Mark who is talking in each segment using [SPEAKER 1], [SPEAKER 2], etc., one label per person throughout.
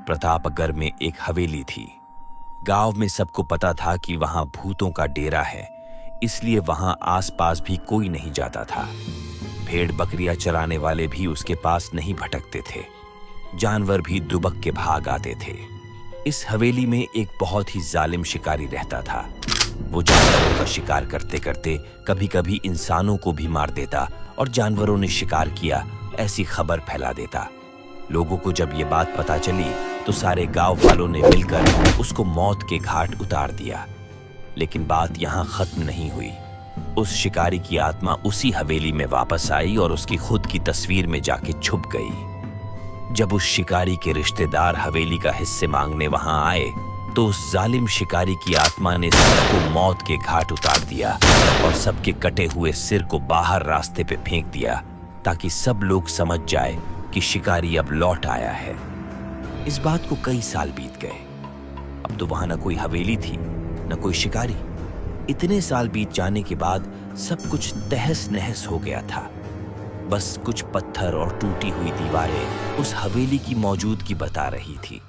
[SPEAKER 1] प्रतापगढ़ में एक हवेली थी। गांव में सबको पता था कि वहां भूतों का डेरा है, इसलिए वहां आसपास भी कोई नहीं जाता था। भेड़ बकरियां चराने वाले भी उसके पास नहीं भटकते थे। जानवर भी दुबक के भाग आते थे। इस हवेली में एक बहुत ही जालिम शिकारी रहता था। वो जानवरों का शिकार करते करते कभी कभी इंसानों को भी मार देता और जानवरों ने शिकार किया ऐसी खबर फैला देता। लोगों को जब ये बात पता चली तो सारे गांव वालों ने मिलकर उसको मौत के घाट उतार दिया। लेकिन बात यहाँ खत्म नहीं हुई। उस शिकारी की आत्मा उसी हवेली में वापस आई और उसकी खुद की तस्वीर में जाके छुप गई। जब उस शिकारी के रिश्तेदार हवेली का हिस्से मांगने वहां आए तो उस जालिम शिकारी की आत्मा ने सबको मौत के घाट उतार दिया और सबके कटे हुए सिर को बाहर रास्ते पे फेंक दिया, ताकि सब लोग समझ जाए कि शिकारी अब लौट आया है। इस बात को कई साल बीत गए। अब तो वहां न कोई हवेली थी न कोई शिकारी। इतने साल बीत जाने के बाद सब कुछ तहस नहस हो गया था। बस कुछ पत्थर और टूटी हुई दीवारें उस हवेली की मौजूदगी बता रही थी।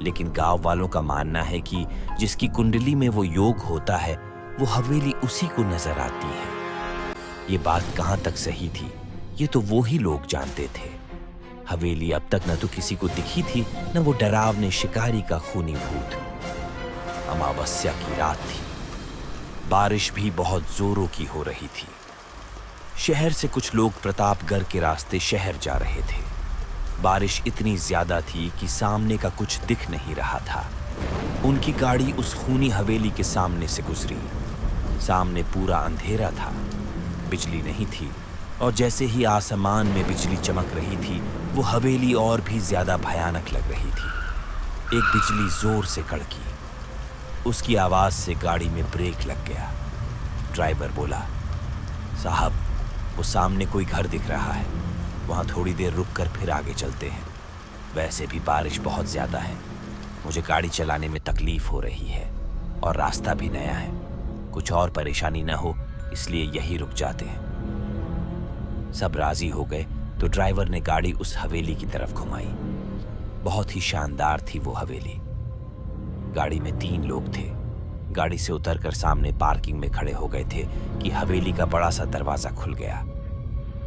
[SPEAKER 1] लेकिन गांव वालों का मानना है कि जिसकी कुंडली में वो योग होता है वो हवेली उसी को नजर आती है। ये बात कहां तक सही थी ये तो वो ही लोग जानते थे। हवेली अब तक न तो किसी को दिखी थी न वो डरावने शिकारी का खूनी भूत। अमावस्या की रात थी। बारिश भी बहुत जोरों की हो रही थी। शहर से कुछ लोग प्रतापगढ़ के रास्ते शहर जा रहे थे। बारिश इतनी ज्यादा थी कि सामने का कुछ दिख नहीं रहा था। उनकी गाड़ी उस खूनी हवेली के सामने से गुजरी। सामने पूरा अंधेरा था, बिजली नहीं थी, और जैसे ही आसमान में बिजली चमक रही थी वो हवेली और भी ज्यादा भयानक लग रही थी। एक बिजली जोर से कड़की। उसकी आवाज से गाड़ी में ब्रेक लग गया। ड्राइवर बोला, साहब वो सामने कोई घर दिख रहा है, वहां थोड़ी देर रुककर फिर आगे चलते हैं। वैसे भी बारिश बहुत ज्यादा है, मुझे गाड़ी चलाने में तकलीफ हो रही है और रास्ता भी नया है। कुछ और परेशानी ना हो इसलिए यही रुक जाते हैं। सब राजी हो गए तो ड्राइवर ने गाड़ी उस हवेली की तरफ घुमाई। बहुत ही शानदार थी वो हवेली। गाड़ी में 3 लोग थे। गाड़ी से उतरकर सामने पार्किंग में खड़े हो गए थे कि हवेली का बड़ा सा दरवाजा खुल गया।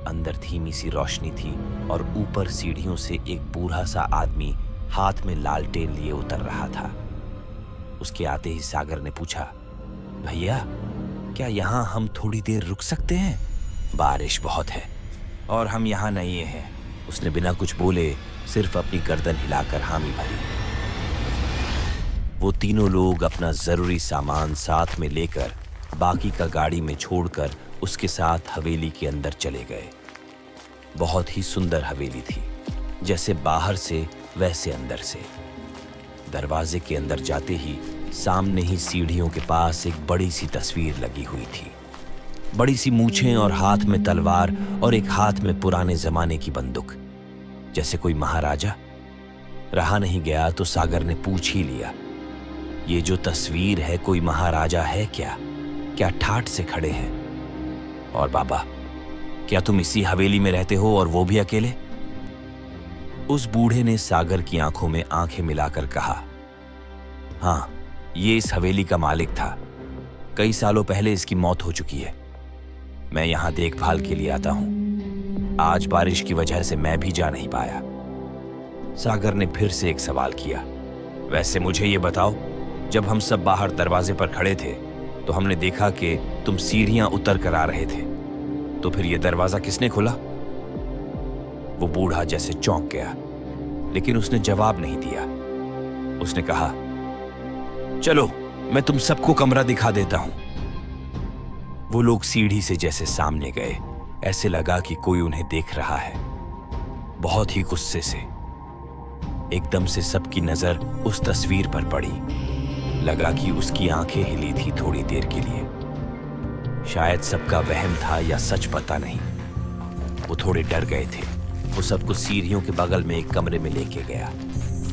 [SPEAKER 1] अंदर धीमी सी रोशनी थी और ऊपर सीढ़ियों से एक बूढ़ा सा आदमी हाथ में लालटेन लिए उतर रहा था। उसके आते ही सागर ने पूछा, भैया क्या यहाँ हम थोड़ी देर रुक सकते हैं? बारिश बहुत है और हम यहाँ नए हैं। उसने बिना कुछ बोले सिर्फ अपनी गर्दन हिलाकर हामी भरी। वो तीनों लोग अपना जरूरी सामान साथ में लेकर बाकी का गाड़ी में छोड़कर उसके साथ हवेली के अंदर चले गए। बहुत ही सुंदर हवेली थी, जैसे बाहर से वैसे अंदर से। दरवाजे के अंदर जाते ही सामने ही सीढ़ियों के पास एक बड़ी सी तस्वीर लगी हुई थी। बड़ी सी मूछें और हाथ में तलवार और एक हाथ में पुराने जमाने की बंदूक, जैसे कोई महाराजा। रहा नहीं गया तो सागर ने पूछ ही लिया, ये जो तस्वीर है कोई महाराजा है क्या? क्या ठाठ से खड़े हैं? और बाबा क्या तुम इसी हवेली में रहते हो और वो भी अकेले? उस बूढ़े ने सागर की आंखों में आंखें मिलाकर कहा, हाँ ये इस हवेली का मालिक था। कई सालों पहले इसकी मौत हो चुकी है। मैं यहां देखभाल के लिए आता हूं। आज बारिश की वजह से मैं भी जा नहीं पाया। सागर ने फिर से एक सवाल किया, वैसे मुझे ये बताओ, जब हम सब बाहर दरवाजे पर खड़े थे तो हमने देखा कि तुम सीढ़ियां उतर कर आ रहे थे, तो फिर ये दरवाजा किसने खोला? वो बूढ़ा जैसे चौंक गया, लेकिन उसने जवाब नहीं दिया। उसने कहा, चलो मैं तुम सबको कमरा दिखा देता हूं। वो लोग सीढ़ी से जैसे सामने गए, ऐसे लगा कि कोई उन्हें देख रहा है। बहुत ही गुस्से से एकदम से सबकी नजर उस तस्वीर पर पड़ी। लगा कि उसकी आंखें हिली थी थोड़ी देर के लिए। शायद सबका वहम था या सच पता नहीं। वो थोड़े डर गए थे। वो सबको सीढ़ियों के बगल में एक कमरे में लेके गया।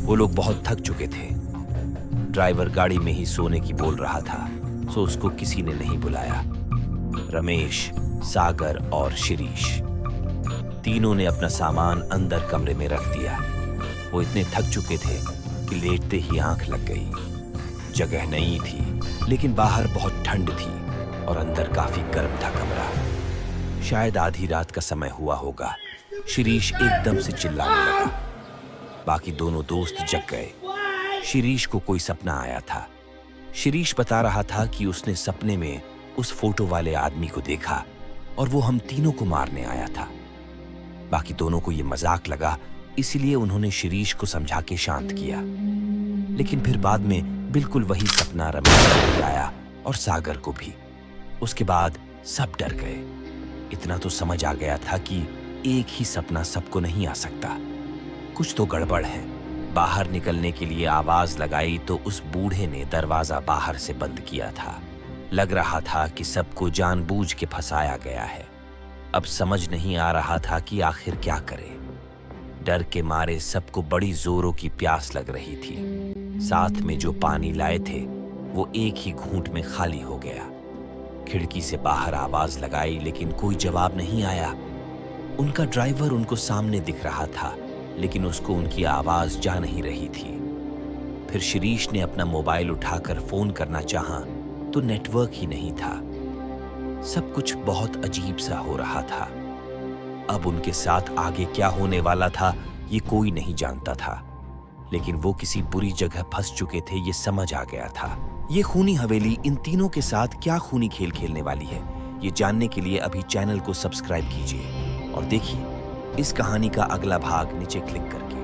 [SPEAKER 1] वो लोग बहुत थक चुके थे। ड्राइवर गाड़ी में ही सोने की बोल रहा था, सो उसको किसी ने नहीं बुलाया। रमेश, सागर और शिरीष तीनों ने अपना सामान अंदर कमरे में रख दिया। वो इतने थक चुके थे कि लेटते ही आंख लग गई। जगह नई थी, लेकिन बाहर बहुत ठंड थी और अंदर काफी गर्म था कमरा। शायद आधी रात का समय हुआ होगा। शिरीष एकदम से चिल्लाने लगा। बाकी दोनों दोस्त जग गए। शिरीष को कोई सपना आया था। शिरीष बता रहा था कि उसने सपने में उस फोटो वाले आदमी को देखा और वो हम तीनों को मारने आया था। बाकी दोनों को ये मजाक लगा, इसलिए उन्होंने शिरीष को समझा के शांत किया। लेकिन फिर बाद में बिल्कुल वही सपना रमेश को भी आया और सागर को भी। उसके बाद सब डर गए। इतना तो समझ आ गया था कि एक ही सपना सबको नहीं आ सकता, कुछ तो गड़बड़ है। बाहर निकलने के लिए आवाज लगाई तो उस बूढ़े ने दरवाजा बाहर से बंद किया था। लग रहा था कि सबको जानबूझ के फंसाया गया है। अब समझ नहीं आ रहा था कि आखिर क्या करे। डर के मारे सबको बड़ी जोरों की प्यास लग रही थी। साथ में जो पानी लाए थे वो एक ही घूंट में खाली हो गया। खिड़की से बाहर आवाज लगाई, लेकिन कोई जवाब नहीं आया। उनका ड्राइवर उनको सामने दिख रहा था, लेकिन उसको उनकी आवाज जा नहीं रही थी। फिर शिरीष ने अपना मोबाइल उठाकर फोन करना चाहा तो नेटवर्क ही नहीं था। सब कुछ बहुत अजीब सा हो रहा था। अब उनके साथ आगे क्या होने वाला था ये कोई नहीं जानता था, लेकिन वो किसी बुरी जगह फंस चुके थे ये समझ आ गया था। ये खूनी हवेली इन तीनों के साथ क्या खूनी खेल खेलने वाली है, ये जानने के लिए अभी चैनल को सब्सक्राइब कीजिए और देखिए इस कहानी का अगला भाग नीचे क्लिक करके।